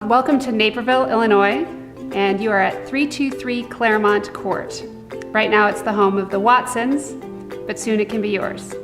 Welcome to Naperville, Illinois, and you are at 323 Claremont Court. Right now it's the home of the Watsons, but soon it can be yours.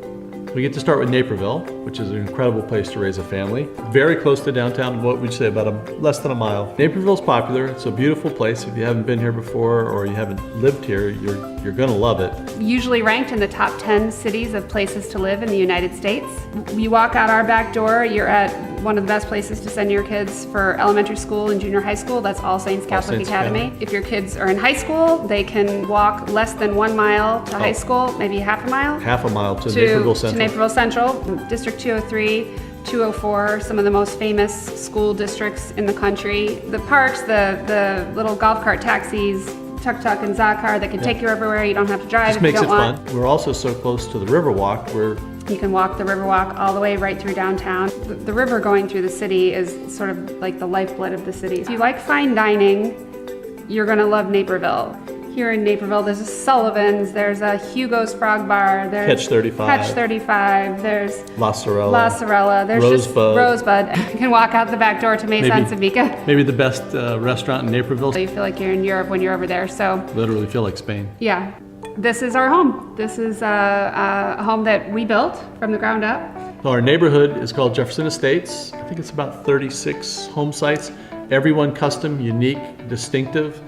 We get to start with Naperville, which is an incredible place to raise a family. Very close to downtown, what would you say, about less than a mile. Naperville's popular. It's a beautiful place. If you haven't been here before or you haven't lived here, you're gonna love it. Usually ranked in the top 10 cities of places to live in the United States. You walk out our back door, you're at one of the best places to send your kids for elementary school and junior high school. That's All Saints Catholic Academy. If your kids are in high school, they can walk less than 1 mile to high school, maybe half a mile. Half a mile to Naperville Central. To Naperville Central, District 203, 204, some of the most famous school districts in the country. The parks, the little golf cart taxis, tuk-tuk and Zahar that can take you everywhere. You don't have to drive if you don't want. Just makes it fun. We're also so close to the Riverwalk where you can walk the Riverwalk all the way right through downtown. The river going through the city is sort of like the lifeblood of the city. If you like fine dining, you're gonna love Naperville. Here in Naperville, there's a Sullivan's, there's a Hugo's Frog Bar, there's Catch 35, there's La Sorella, there's Rosebud. You can walk out the back door to Mesa and Sabika. Maybe the best restaurant in Naperville. You feel like you're in Europe when you're over there, so. Literally feel like Spain. Yeah. This is our home. This is a home that we built from the ground up. Our neighborhood is called Jefferson Estates. I think it's about 36 home sites. Everyone custom, unique, distinctive.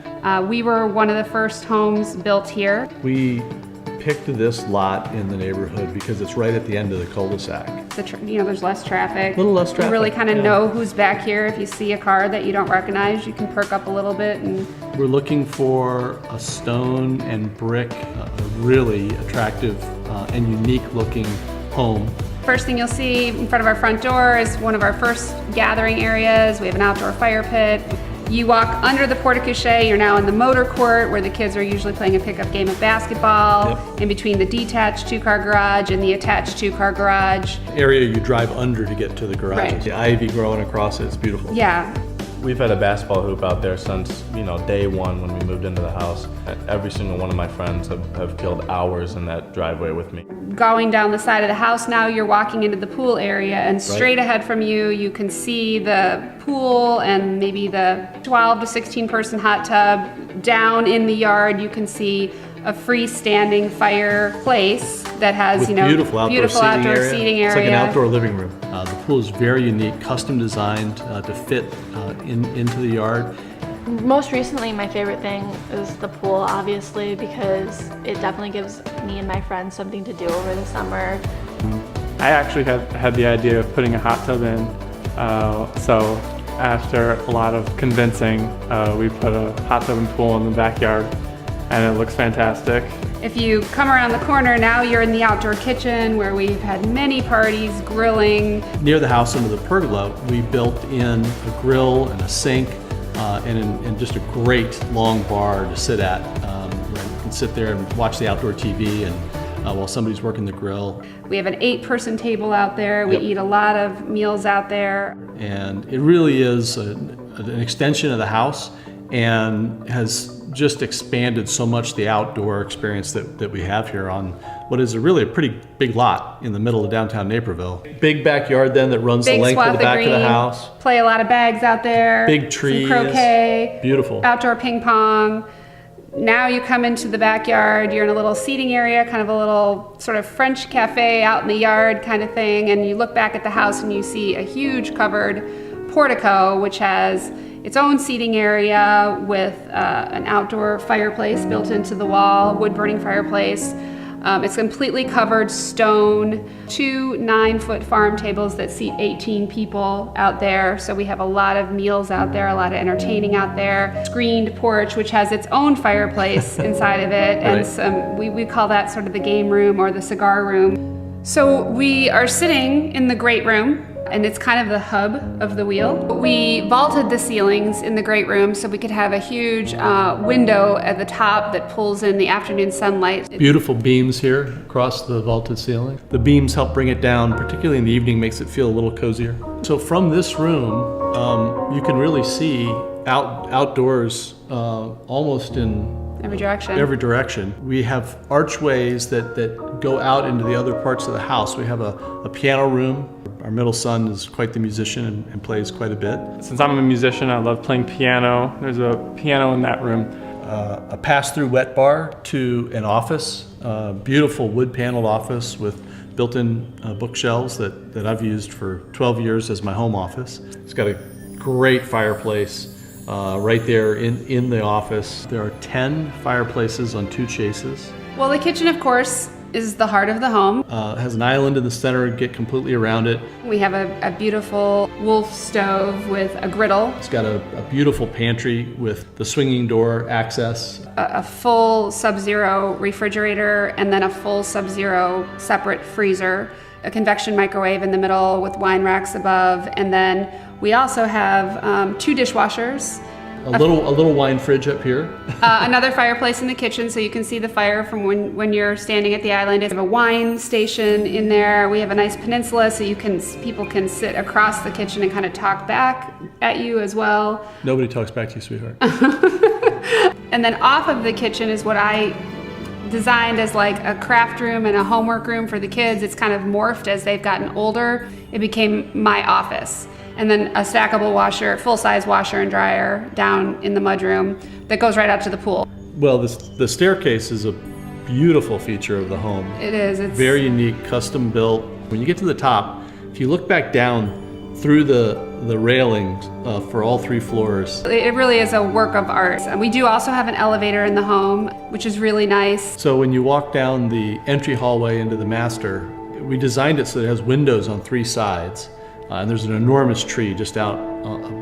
We were one of the first homes built here. We picked this lot in the neighborhood because it's right at the end of the cul-de-sac. There's less traffic. A little less traffic. You really kind of know who's back here. If you see a car that you don't recognize, you can perk up a little bit. And we're looking for a stone and brick, a really attractive and unique looking home. First thing you'll see in front of our front door is one of our first gathering areas. We have an outdoor fire pit. You walk under the porte-cochere, you're now in the motor court where the kids are usually playing a pickup game of basketball. Yep. In between the detached 2-car garage and the attached 2-car garage. Area you drive under to get to the garage. Right. The ivy growing across it, it's beautiful. Yeah. We've had a basketball hoop out there since, day one when we moved into the house. Every single one of my friends have killed hours in that driveway with me. Going down the side of the house now, you're walking into the pool area, and straight ahead from you, you can see the pool and maybe the 12 to 16 person hot tub. Down in the yard, you can see a freestanding fireplace that has, beautiful outdoor seating area. It's like an outdoor living room. The pool is very unique, custom designed to fit into the yard. Most recently, my favorite thing is the pool, obviously, because it definitely gives me and my friends something to do over the summer. I actually had the idea of putting a hot tub in, so after a lot of convincing, we put a hot tub and pool in the backyard, and it looks fantastic. If you come around the corner, now you're in the outdoor kitchen where we've had many parties, grilling. Near the house under the pergola, we built in a grill and a sink and just a great long bar to sit at. Where you can sit there and watch the outdoor TV and while somebody's working the grill. We have an 8-person table out there. We eat a lot of meals out there. And it really is an extension of the house and has just expanded so much the outdoor experience that we have here on what is really a pretty big lot in the middle of downtown Naperville. Big backyard then that runs the length of the back of the house. Play a lot of bags out there. Big trees. Some croquet. Beautiful. Outdoor ping pong. Now you come into the backyard, you're in a little seating area, kind of a little sort of French cafe out in the yard kind of thing, and you look back at the house and you see a huge covered portico which has its own seating area with an outdoor fireplace built into the wall, wood-burning fireplace. It's completely covered stone, 2 9-foot farm tables that seat 18 people out there. So we have a lot of meals out there, a lot of entertaining out there. Screened porch, which has its own fireplace inside of it. And we call that sort of the game room or the cigar room. So we are sitting in the great room, and it's kind of the hub of the wheel. We vaulted the ceilings in the great room so we could have a huge window at the top that pulls in the afternoon sunlight. Beautiful beams here across the vaulted ceiling. The beams help bring it down, particularly in the evening, makes it feel a little cozier. So from this room, you can really see outdoors almost in Every direction. Every direction. We have archways that go out into the other parts of the house. We have a piano room. Our middle son is quite the musician and plays quite a bit. Since I'm a musician, I love playing piano. There's a piano in that room. A pass-through wet bar to an office, beautiful wood-paneled office with built-in bookshelves that I've used for 12 years as my home office. It's got a great fireplace right there in the office. There are 10 fireplaces on 2 chases. Well, the kitchen, of course, is the heart of the home. It has an island in the center, get completely around it. We have a beautiful wolf stove with a griddle, It's got a beautiful pantry with the swinging door access. a full Sub-Zero refrigerator, and then a full Sub-Zero separate freezer, a convection microwave in the middle with wine racks above, and then we also have 2 dishwashers, A little wine fridge up here. another fireplace in the kitchen so you can see the fire from when you're standing at the island. We have a wine station in there. We have a nice peninsula so people can sit across the kitchen and kind of talk back at you as well. Nobody talks back to you, sweetheart. And then off of the kitchen is what I designed as like a craft room and a homework room for the kids. It's kind of morphed as they've gotten older. It became my office. And then a stackable washer, full-size washer and dryer down in the mudroom that goes right out to the pool. Well, the staircase is a beautiful feature of the home. It is. It's Very unique, custom built. When you get to the top, if you look back down through the railings for all 3 floors. It really is a work of art. And we do also have an elevator in the home, which is really nice. So when you walk down the entry hallway into the master, we designed it so it has windows on 3 sides. And there's an enormous tree just out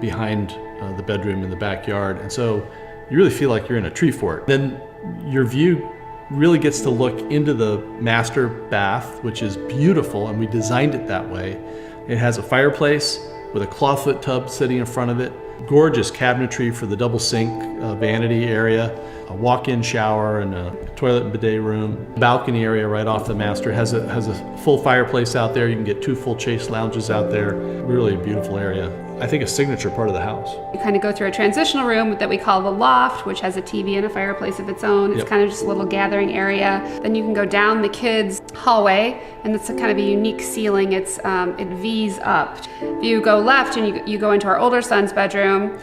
behind the bedroom in the backyard. And so you really feel like you're in a tree fort. Then your view really gets to look into the master bath, which is beautiful, and we designed it that way. It has a fireplace with a clawfoot tub sitting in front of it, gorgeous cabinetry for the double sink vanity area, a walk-in shower and a toilet and bidet room, balcony area right off the master. Has a full fireplace out there. You can get 2 full chase lounges out there. Really a beautiful area. I think a signature part of the house. You kind of go through a transitional room that we call the Loft, which has a TV and a fireplace of its own. It's Yep. kind of just a little gathering area. Then you can go down the kids' hallway, and it's a kind of a unique ceiling. It V's up. If you go left and you go into our older son's bedroom,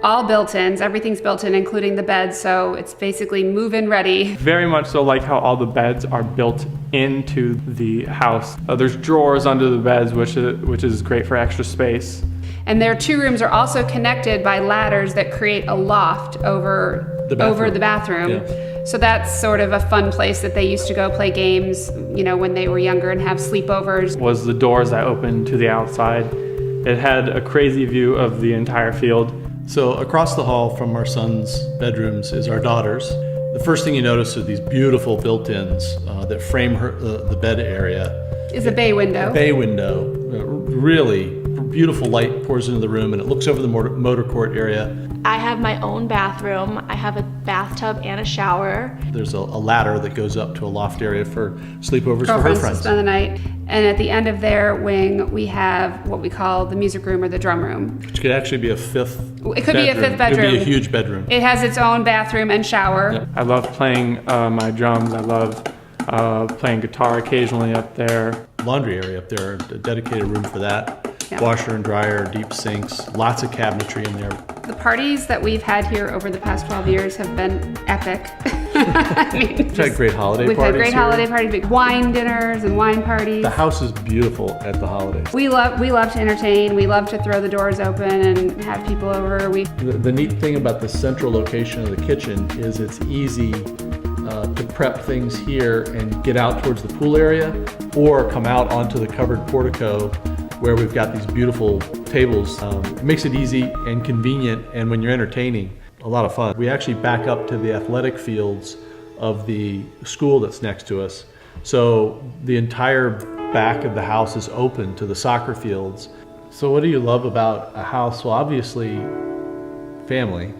all built-ins, everything's built in, including the bed, so it's basically move-in ready. Very much so like how all the beds are built into the house. There's drawers under the beds, which is great for extra space. And their 2 rooms are also connected by ladders that create a loft over the bathroom. Yeah. So that's sort of a fun place that they used to go play games, when they were younger and have sleepovers. Was the doors that opened to the outside. It had a crazy view of the entire field. So across the hall from our son's bedrooms is our daughter's. The first thing you notice are these beautiful built-ins that frame the bed area. Is a bay window. Bay window, really beautiful light pours into the room, and it looks over the motor court area. I have my own bathroom. I have a bathtub and a shower. There's a ladder that goes up to a loft area for sleepovers for her Girlfriends to friends. spend the night. And at the end of their wing, we have what we call the music room or the drum room. Which could actually be a 5th It could be a 5th bedroom. It could be a huge bedroom. It has its own bathroom and shower. Yep. I love playing my drums. I love playing guitar occasionally up there. Laundry area up there, a dedicated room for that. Yeah. Washer and dryer, deep sinks, lots of cabinetry in there. The parties that we've had here over the past 12 years have been epic. I mean, We've had great holiday we've parties had great here. holiday parties, big wine dinners and wine parties. The house is beautiful at the holidays. We love to entertain. We love to throw the doors open and have people over. The neat thing about the central location of the kitchen is it's easy to prep things here and get out towards the pool area or come out onto the covered portico where we've got these beautiful tables. It makes it easy and convenient, and when you're entertaining, a lot of fun. We actually back up to the athletic fields of the school that's next to us. So the entire back of the house is open to the soccer fields. So what do you love about a house? Well, obviously family,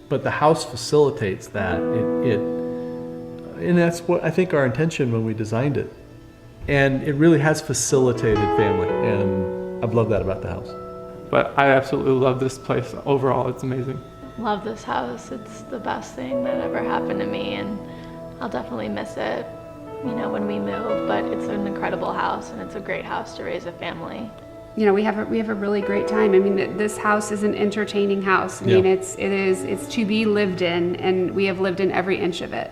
but the house facilitates that. And that's what I think our intention when we designed it. And it really has facilitated family, and I've loved that about the house. But I absolutely love this place. Overall, it's amazing. love this house. It's the best thing that ever happened to me, and I'll definitely miss it, when we move, but it's an incredible house, and it's a great house to raise a family. We have a really great time. I mean, this house is an entertaining house. I mean, it's to be lived in, and we have lived in every inch of it.